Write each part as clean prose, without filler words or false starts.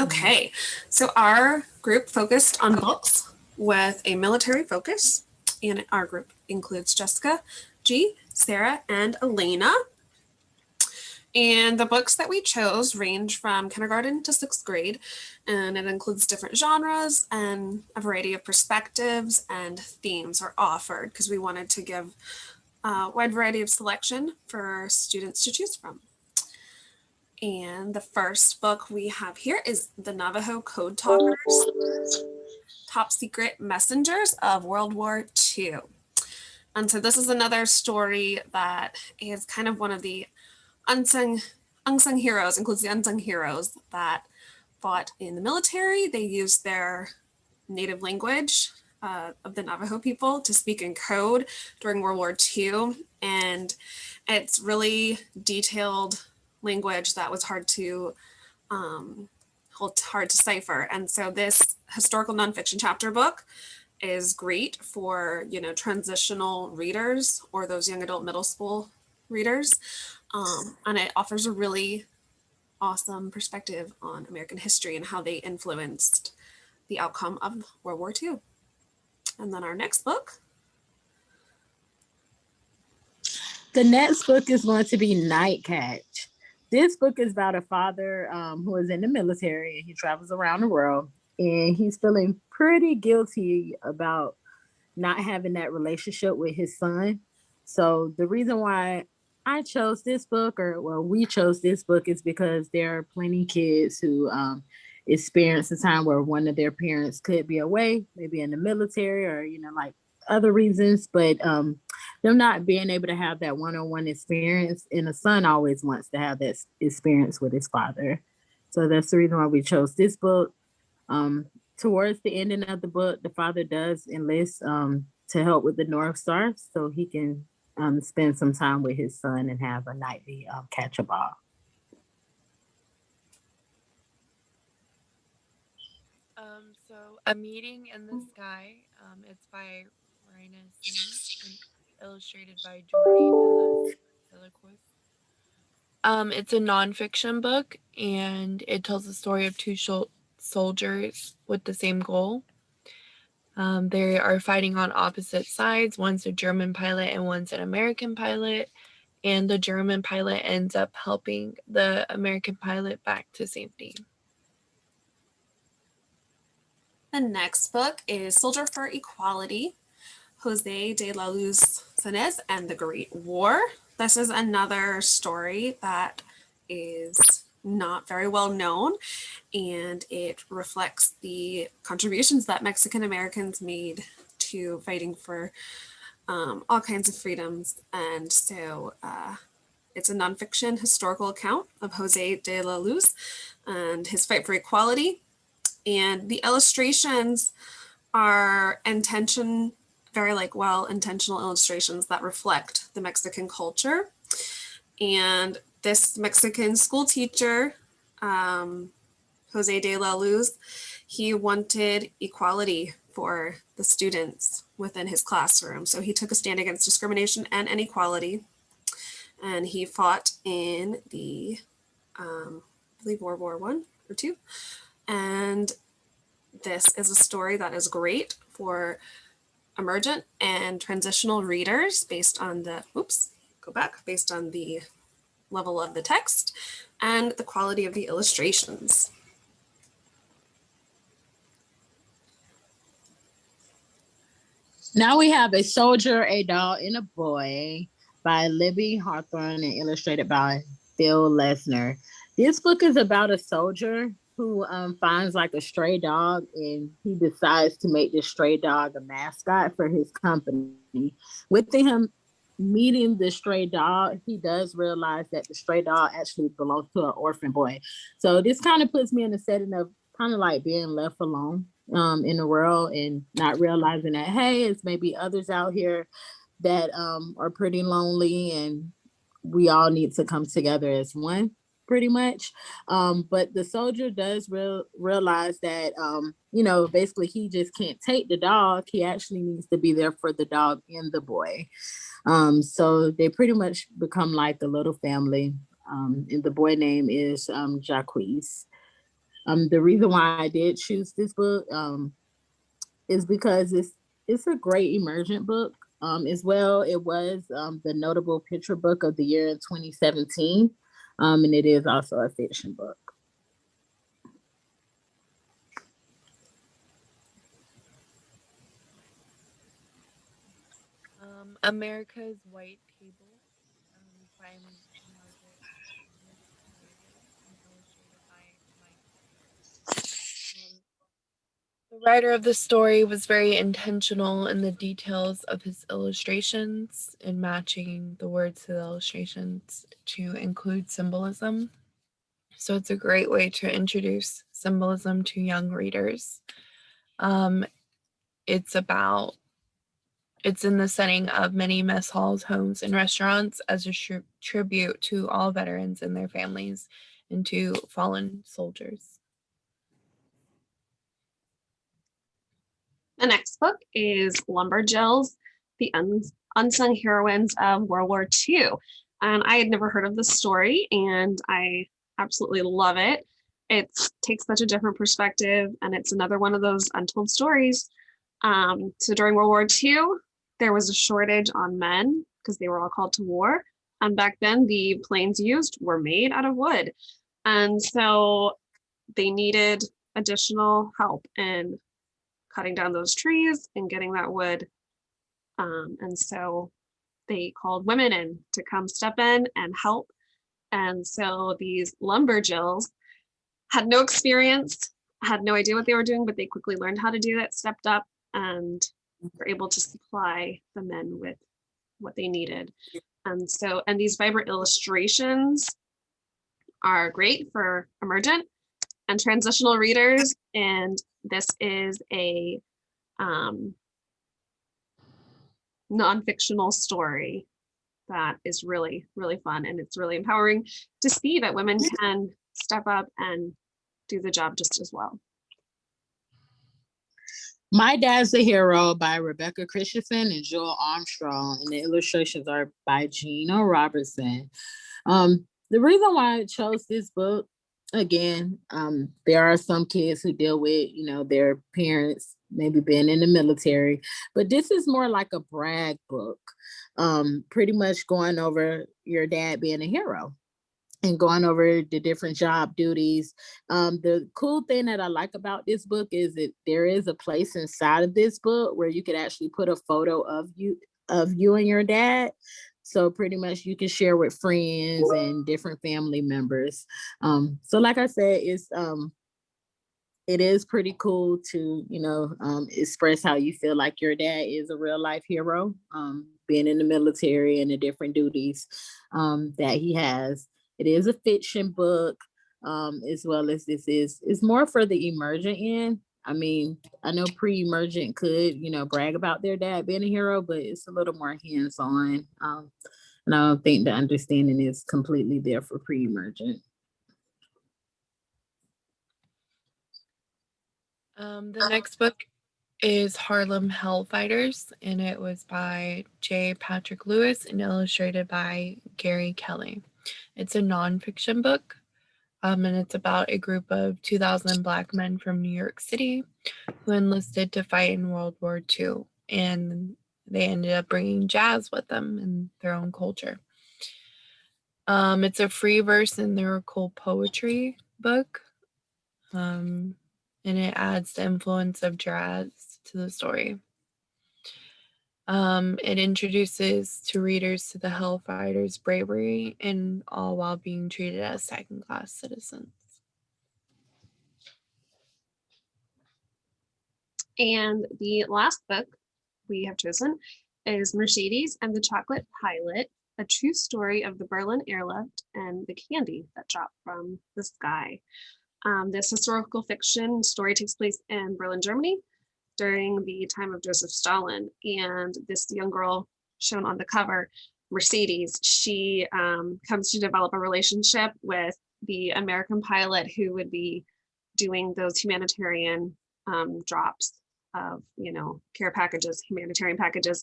Okay, so our group focused on books with a military focus, and our group includes Jessica, G, Sarah, and Elena. And the books that we chose range from kindergarten to sixth grade, and it includes different genres and a variety of perspectives and themes are offered because we wanted to give a wide variety of selection for students to choose from. And the first book we have here is The Navajo Code Talkers, Top Secret Messengers of World War II. And so this is another story that is kind of one of the unsung heroes, includes the unsung heroes that fought in the military. They used their native language of the Navajo people to speak in code during World War II. And it's really detailed language that was hard to decipher. And so this historical nonfiction chapter book is great for, transitional readers or those young adult middle school readers. And it offers a really awesome perspective on American history and how they influenced the outcome of World War II. And then our next book. The next book is going to be Night Catch. This book is about a father who is in the military and he travels around the world and he's feeling pretty guilty about not having that relationship with his son. So the reason why I chose this book, we chose this book, is because there are plenty of kids who experience a time where one of their parents could be away, maybe in the military or, like other reasons, but them not being able to have that one-on-one experience, and the son always wants to have that experience with his father. So that's the reason why we chose this book. Towards the ending of the book, the father does enlist to help with the North Star so he can spend some time with his son and have a nightly catch a ball. So A Meeting in the Sky, it's by Raina Singh and illustrated by Jordi Villacroix. It's a nonfiction book, and it tells the story of two soldiers with the same goal. They are fighting on opposite sides. One's a German pilot and one's an American pilot. And the German pilot ends up helping the American pilot back to safety. The next book is Soldier for Equality, Jose de la Luz Sanez and the Great War. This is another story that is not very well known, and it reflects the contributions that Mexican Americans made to fighting for all kinds of freedoms. And so it's a nonfiction historical account of Jose de la Luz and his fight for equality. And the illustrations are well-intentional illustrations that reflect the Mexican culture. And this Mexican school teacher, Jose de la Luz, he wanted equality for the students within his classroom. So he took a stand against discrimination and inequality. And he fought in the, I believe, World War I or II. And this is a story that is great for emergent and transitional readers based on the level of the text and the quality of the illustrations. Now we have A Soldier, a Doll, and a Boy by Libby Hawthorne and illustrated by Phil Lesner. This book is about a soldier who finds like a stray dog, and he decides to make this stray dog a mascot for his company. With him meeting the stray dog, he does realize that the stray dog actually belongs to an orphan boy. So this kind of puts me in the setting of kind of like being left alone in the world and not realizing that, hey, it's maybe others out here that are pretty lonely and we all need to come together as one, pretty much. But the soldier does realize that, basically he just can't take the dog. He actually needs to be there for the dog and the boy. So they pretty much become like a little family. And the boy name is Jacques. The reason why I did choose this book is because it's a great emergent book. As well, it was the notable picture book of the year in 2017, and it is also a fiction book. America's White Table by Margaret Nicholas and illustrated by Mike. The writer of the story was very intentional in the details of his illustrations and matching the words to the illustrations to include symbolism. So it's a great way to introduce symbolism to young readers. It's in the setting of many mess halls, homes, and restaurants as a tribute to all veterans and their families and to fallen soldiers. The next book is Lumberjills, the Unsung Heroines of World War II. And I had never heard of this story, and I absolutely love it. It takes such a different perspective, and it's another one of those untold stories. So during World War II, there was a shortage on men because they were all called to war. And back then, the planes used were made out of wood. And so they needed additional help in cutting down those trees and getting that wood. And so they called women in to come step in and help. And so these lumberjills had no experience, had no idea what they were doing, but they quickly learned how to do it, stepped up, and were able to supply the men with what they needed. And these vibrant illustrations are great for emergent and transitional readers. And this is a non-fictional story that is really, really fun. And it's really empowering to see that women can step up and do the job just as well. My Dad's a Hero by Rebecca Christensen and Joel Armstrong, and the illustrations are by Gina Robertson. The reason why I chose this book, again, there are some kids who deal with, their parents maybe being in the military, but this is more like a brag book, pretty much going over your dad being a hero and going over the different job duties. The cool thing that I like about this book is that there is a place inside of this book where you could actually put a photo of you and your dad. So pretty much you can share with friends and different family members. So like I said, it is pretty cool to, express how you feel like your dad is a real life hero, being in the military and the different duties that he has. It is a fiction book, as well as it's more for the emergent end. I mean, I know pre-emergent could, brag about their dad being a hero, but it's a little more hands-on. And I don't think the understanding is completely there for pre-emergent. The next book is Harlem Hellfighters, and it was by J. Patrick Lewis and illustrated by Gary Kelly. It's a nonfiction book, and it's about a group of 2,000 Black men from New York City who enlisted to fight in World War II, and they ended up bringing jazz with them and their own culture. It's a free verse and lyrical poetry book, and it adds the influence of jazz to the story. It introduces to readers to the Hellfighters' bravery and all while being treated as second-class citizens. And the last book we have chosen is Mercedes and the Chocolate Pilot, a true story of the Berlin airlift and the candy that dropped from the sky. This historical fiction story takes place in Berlin, Germany during the time of Joseph Stalin. And this young girl shown on the cover, Mercedes, she comes to develop a relationship with the American pilot who would be doing those humanitarian drops of, care packages, humanitarian packages.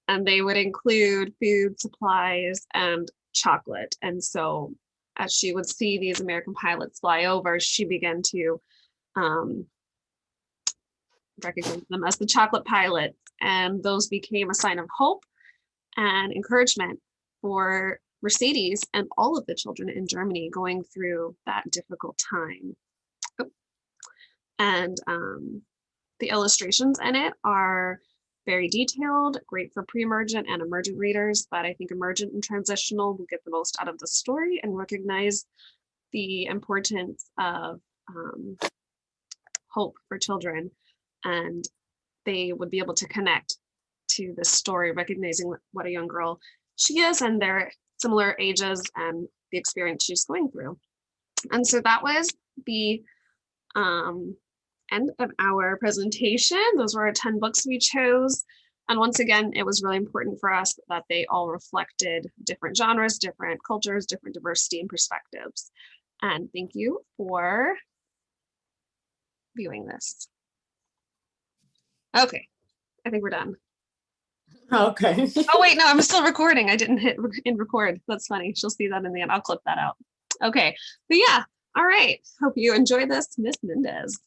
And they would include food, supplies, and chocolate. And so as she would see these American pilots fly over, she began to recognize them as the chocolate pilots. And those became a sign of hope and encouragement for Mercedes and all of the children in Germany going through that difficult time. And the illustrations in it are very detailed, great for pre-emergent and emergent readers, but I think emergent and transitional will get the most out of the story and recognize the importance of hope for children. And they would be able to connect to the story, recognizing what a young girl she is and their similar ages and the experience she's going through. And so that was the end of our presentation. Those were our 10 books we chose. And once again, it was really important for us that they all reflected different genres, different cultures, different diversity and perspectives. And thank you for viewing this. Okay, I think we're done. Okay. Oh wait, no, I'm still recording. I didn't hit record. That's funny. She'll see that in the end. I'll clip that out. Okay, but yeah, all right. Hope you enjoy this, Miss Mendez.